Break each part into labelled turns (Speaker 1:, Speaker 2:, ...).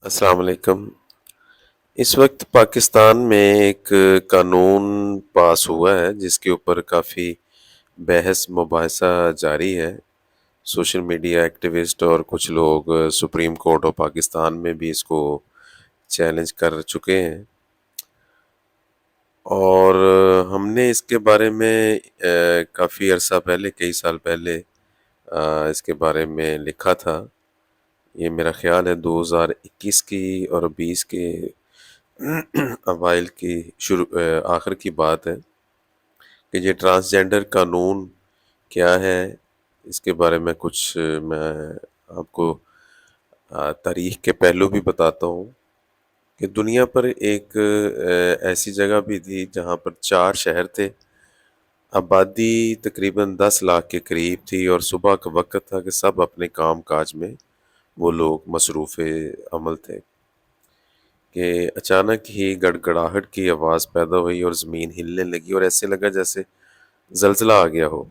Speaker 1: السلام علیکم۔ اس وقت پاکستان میں ایک قانون پاس ہوا ہے جس کے اوپر کافی بحث مباحثہ جاری ہے۔ سوشل میڈیا ایکٹیوسٹ اور کچھ لوگ سپریم کورٹ آف پاکستان میں بھی اس کو چیلنج کر چکے ہیں، اور ہم نے اس کے بارے میں کافی عرصہ پہلے، کئی سال پہلے اس کے بارے میں لکھا تھا۔ یہ میرا خیال ہے 2021 کی اور 20 کے اوائل کی آخر کی بات ہے کہ یہ ٹرانسجینڈر قانون کیا ہے۔ اس کے بارے میں کچھ میں آپ کو تاریخ کے پہلو بھی بتاتا ہوں کہ دنیا پر ایک ایسی جگہ بھی تھی جہاں پر 4 شہر تھے، آبادی تقریباً 10 لاکھ کے قریب تھی، اور صبح کا وقت تھا کہ سب اپنے کام کاج میں وہ لوگ مصروف عمل تھے کہ اچانک ہی گڑ گڑاہٹ کی آواز پیدا ہوئی اور زمین ہلنے لگی، اور ایسے لگا جیسے زلزلہ آ گیا ہو،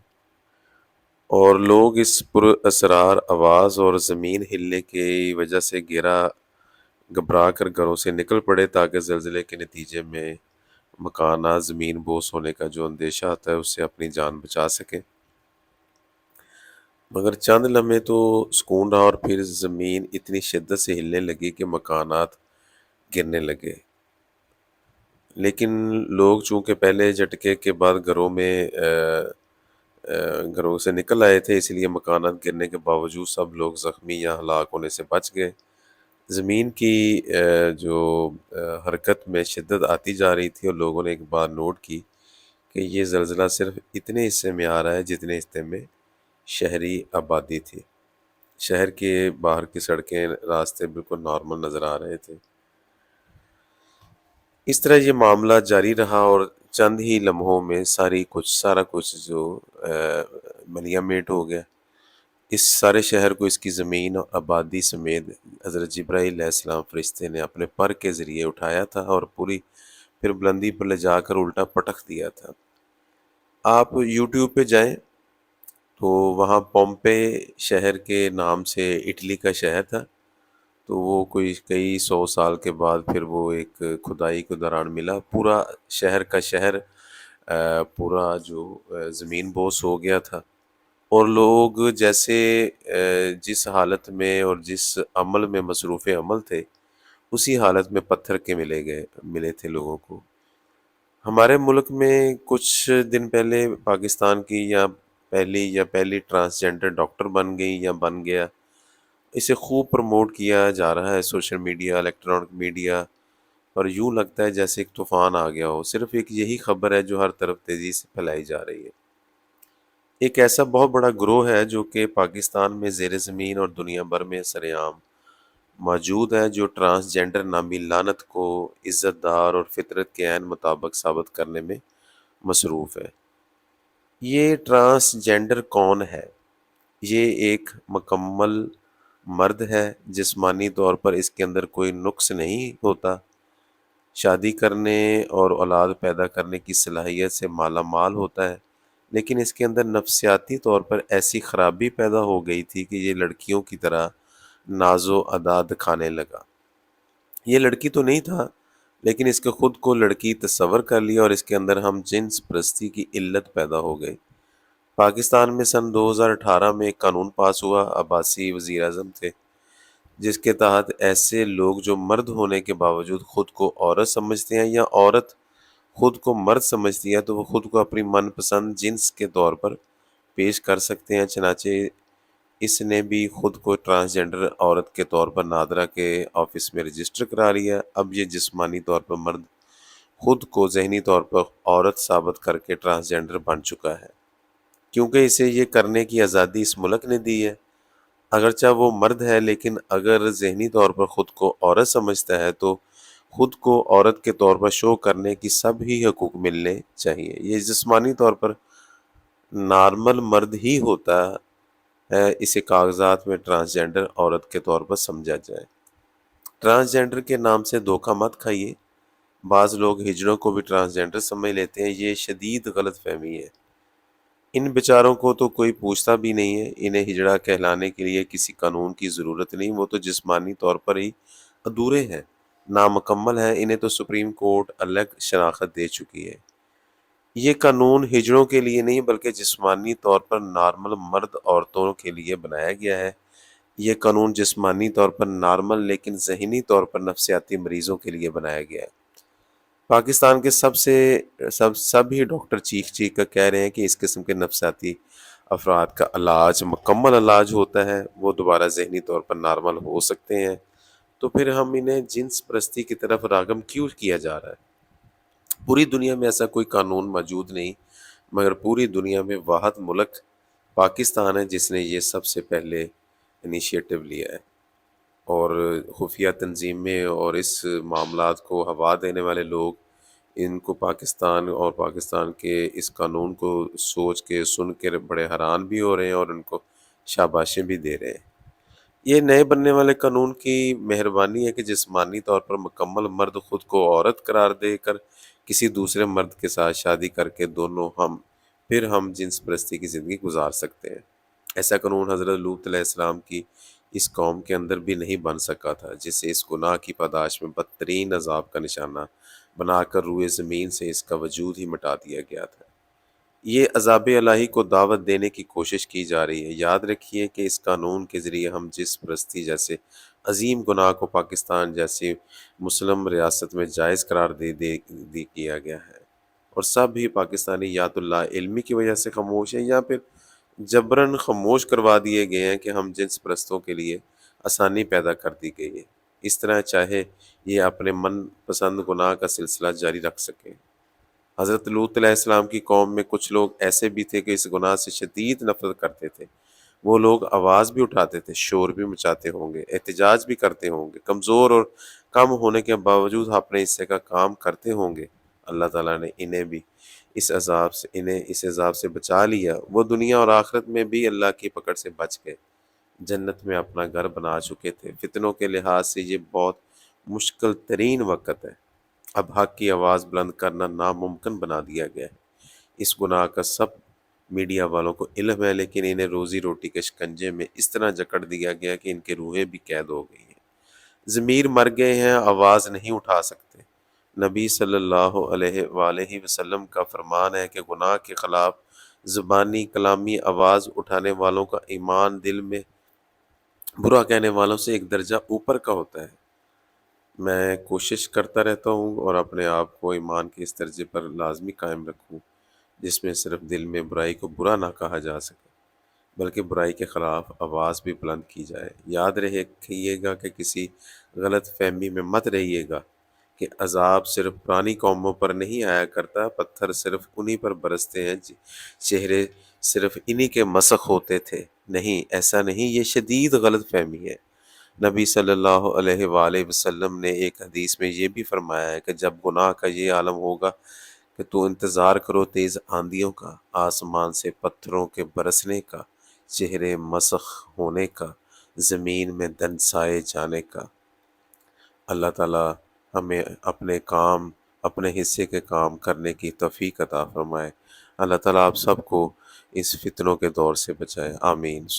Speaker 1: اور لوگ اس پر اسرار آواز اور زمین ہلنے کی وجہ سے گھبرا کر گھروں سے نکل پڑے تاکہ زلزلے کے نتیجے میں مکانات زمین بوس ہونے کا جو اندیشہ آتا ہے اس سے اپنی جان بچا سکیں۔ مگر چند لمحے تو سکون رہا، اور پھر زمین اتنی شدت سے ہلنے لگی کہ مکانات گرنے لگے، لیکن لوگ چونکہ پہلے جھٹکے کے بعد گھروں سے نکل آئے تھے، اس لیے مکانات گرنے کے باوجود سب لوگ زخمی یا ہلاک ہونے سے بچ گئے۔ زمین کی جو حرکت میں شدت آتی جا رہی تھی، اور لوگوں نے ایک بات نوٹ کی کہ یہ زلزلہ صرف اتنے حصے میں آ رہا ہے جتنے حصے میں شہری آبادی تھی۔ شہر کے باہر کی سڑکیں، راستے بالکل نارمل نظر آ رہے تھے۔ اس طرح یہ معاملہ جاری رہا، اور چند ہی لمحوں میں سارا کچھ جو ملیا میٹ ہو گیا۔ اس سارے شہر کو اس کی زمین اور آبادی سمیت حضرت جبرائیل علیہ السلام فرشتے نے اپنے پر کے ذریعے اٹھایا تھا، اور پھر بلندی پر لے جا کر الٹا پٹک دیا تھا۔ آپ یوٹیوب پہ جائیں تو وہاں پومپے شہر کے نام سے اٹلی کا شہر تھا، تو وہ کئی 100 سال کے بعد پھر وہ ایک کھدائی کے دوران ملا، پورا شہر کا شہر پورا جو زمین بوس ہو گیا تھا، اور لوگ جیسے جس حالت میں اور جس عمل میں مصروف عمل تھے، اسی حالت میں پتھر کے ملے تھے لوگوں کو۔ ہمارے ملک میں کچھ دن پہلے پاکستان کی پہلی ٹرانسجینڈر ڈاکٹر بن گئی یا بن گیا، اسے خوب پروموٹ کیا جا رہا ہے سوشل میڈیا، الیکٹرانک میڈیا، اور یوں لگتا ہے جیسے ایک طوفان آ گیا ہو۔ صرف ایک یہی خبر ہے جو ہر طرف تیزی سے پھیلائی جا رہی ہے۔ ایک ایسا بہت بڑا گروہ ہے جو کہ پاکستان میں زیر زمین اور دنیا بھر میں سر عام موجود ہے، جو ٹرانسجینڈر نامی لعنت کو عزت دار اور فطرت کے عین مطابق ثابت کرنے میں مصروف ہے۔ یہ ٹرانسجینڈر کون ہے؟ یہ ایک مکمل مرد ہے، جسمانی طور پر اس کے اندر کوئی نقص نہیں ہوتا، شادی کرنے اور اولاد پیدا کرنے کی صلاحیت سے مالا مال ہوتا ہے، لیکن اس کے اندر نفسیاتی طور پر ایسی خرابی پیدا ہو گئی تھی کہ یہ لڑکیوں کی طرح ناز و ادا دکھانے لگا۔ یہ لڑکی تو نہیں تھا، لیکن اس کے خود کو لڑکی تصور کر لیا، اور اس کے اندر ہم جنس پرستی کی علت پیدا ہو گئی۔ پاکستان میں سن 2018 میں ایک قانون پاس ہوا، عباسی وزیر اعظم تھے، جس کے تحت ایسے لوگ جو مرد ہونے کے باوجود خود کو عورت سمجھتے ہیں، یا عورت خود کو مرد سمجھتی ہے، تو وہ خود کو اپنی من پسند جنس کے طور پر پیش کر سکتے ہیں۔ چنانچہ اس نے بھی خود کو ٹرانسجینڈر عورت کے طور پر نادرا کے آفس میں رجسٹر کرا لیا۔ اب یہ جسمانی طور پر مرد خود کو ذہنی طور پر عورت ثابت کر کے ٹرانسجینڈر بن چکا ہے، کیونکہ اسے یہ کرنے کی آزادی اس ملک نے دی ہے۔ اگرچہ وہ مرد ہے، لیکن اگر ذہنی طور پر خود کو عورت سمجھتا ہے تو خود کو عورت کے طور پر شو کرنے کی سب ہی حقوق ملنے چاہیے۔ یہ جسمانی طور پر نارمل مرد ہی ہوتا ہے، اسے کاغذات میں ٹرانسجینڈر عورت کے طور پر سمجھا جائے۔ ٹرانسجینڈر کے نام سے دھوکہ مت کھائیے، بعض لوگ ہجڑوں کو بھی ٹرانسجینڈر سمجھ لیتے ہیں، یہ شدید غلط فہمی ہے۔ ان بیچاروں کو تو کوئی پوچھتا بھی نہیں ہے، انہیں ہجڑا کہلانے کے لیے کسی قانون کی ضرورت نہیں، وہ تو جسمانی طور پر ہی ادھورے ہیں، نامکمل ہیں، انہیں تو سپریم کورٹ الگ شناخت دے چکی ہے۔ یہ قانون ہجڑوں کے لیے نہیں بلکہ جسمانی طور پر نارمل مرد عورتوں کے لیے بنایا گیا ہے۔ یہ قانون جسمانی طور پر نارمل لیکن ذہنی طور پر نفسیاتی مریضوں کے لیے بنایا گیا ہے۔ پاکستان کے سب ہی ڈاکٹر چیخ چیخ کر کہہ رہے ہیں کہ اس قسم کے نفسیاتی افراد کا علاج مکمل علاج ہوتا ہے، وہ دوبارہ ذہنی طور پر نارمل ہو سکتے ہیں، تو پھر ہم انہیں جنس پرستی کی طرف راغب کیوں کیا جا رہا ہے؟ پوری دنیا میں ایسا کوئی قانون موجود نہیں، مگر پوری دنیا میں واحد ملک پاکستان ہے جس نے یہ سب سے پہلے انیشیٹو لیا ہے، اور خفیہ تنظیمیں اور اس معاملات کو ہوا دینے والے لوگ ان کو پاکستان اور پاکستان کے اس قانون کو سوچ کے سن کے بڑے حیران بھی ہو رہے ہیں اور ان کو شاباشیں بھی دے رہے ہیں۔ یہ نئے بننے والے قانون کی مہربانی ہے کہ جسمانی طور پر مکمل مرد خود کو عورت قرار دے کر کسی دوسرے مرد کے ساتھ شادی کر کے پھر ہم جنس پرستی کی زندگی گزار سکتے ہیں۔ ایسا قانون حضرت لوط علیہ السلام کی اس قوم کے اندر بھی نہیں بن سکا تھا، جسے اس گناہ کی پاداش میں بدترین عذاب کا نشانہ بنا کر روئے زمین سے اس کا وجود ہی مٹا دیا گیا تھا۔ یہ عذاب الہی کو دعوت دینے کی کوشش کی جا رہی ہے۔ یاد رکھیے کہ اس قانون کے ذریعے ہم جنس پرستی جیسے عظیم گناہ کو پاکستان جیسی مسلم ریاست میں جائز قرار دے کیا گیا ہے، اور سب ہی پاکستانی یا تو لا علمی کی وجہ سے خاموش ہیں یا پھر جبراً خاموش کروا دیے گئے ہیں کہ ہم جنس پرستوں کے لیے آسانی پیدا کر دی گئی ہے، اس طرح چاہے یہ اپنے من پسند گناہ کا سلسلہ جاری رکھ سکیں۔ حضرت لوط علیہ السلام کی قوم میں کچھ لوگ ایسے بھی تھے کہ اس گناہ سے شدید نفرت کرتے تھے۔ وہ لوگ آواز بھی اٹھاتے تھے، شور بھی مچاتے ہوں گے، احتجاج بھی کرتے ہوں گے، کمزور اور کم ہونے کے باوجود اپنے حصے کا کام کرتے ہوں گے۔ اللہ تعالیٰ نے انہیں اس عذاب سے بچا لیا۔ وہ دنیا اور آخرت میں بھی اللہ کی پکڑ سے بچ گئے، جنت میں اپنا گھر بنا چکے تھے۔ فتنوں کے لحاظ سے یہ بہت مشکل ترین وقت ہے۔ اب حق کی آواز بلند کرنا ناممکن بنا دیا گیا ہے۔ اس گناہ کا سب میڈیا والوں کو علم ہے، لیکن انہیں روزی روٹی کے شکنجے میں اس طرح جکڑ دیا گیا کہ ان کی روحیں بھی قید ہو گئی ہیں۔ ضمیر مر گئے ہیں، آواز نہیں اٹھا سکتے۔ نبی صلی اللہ علیہ وآلہ وسلم کا فرمان ہے کہ گناہ کے خلاف زبانی کلامی آواز اٹھانے والوں کا ایمان دل میں برا کہنے والوں سے ایک درجہ اوپر کا ہوتا ہے۔ میں کوشش کرتا رہتا ہوں اور اپنے آپ کو ایمان کے اس درجے پر لازمی قائم رکھوں جس میں صرف دل میں برائی کو برا نہ کہا جا سکے، بلکہ برائی کے خلاف آواز بھی بلند کی جائے۔ یاد رکھیے گا کہ کسی غلط فہمی میں مت رہیے گا کہ عذاب صرف پرانی قوموں پر نہیں آیا کرتا، پتھر صرف انہی پر برستے ہیں، چہرے صرف انہی کے مسخ ہوتے تھے۔ نہیں، ایسا نہیں، یہ شدید غلط فہمی ہے۔ نبی صلی اللہ علیہ وآلہ وسلم نے ایک حدیث میں یہ بھی فرمایا ہے کہ جب گناہ کا یہ عالم ہوگا کہ تو انتظار کرو تیز آندھیوں کا، آسمان سے پتھروں کے برسنے کا، چہرے مسخ ہونے کا، زمین میں دنسائے جانے کا۔ اللہ تعالیٰ ہمیں اپنے حصے کے کام کرنے کی توفیق عطا فرمائے۔ اللہ تعالیٰ آپ سب کو اس فتنوں کے دور سے بچائے، آمین۔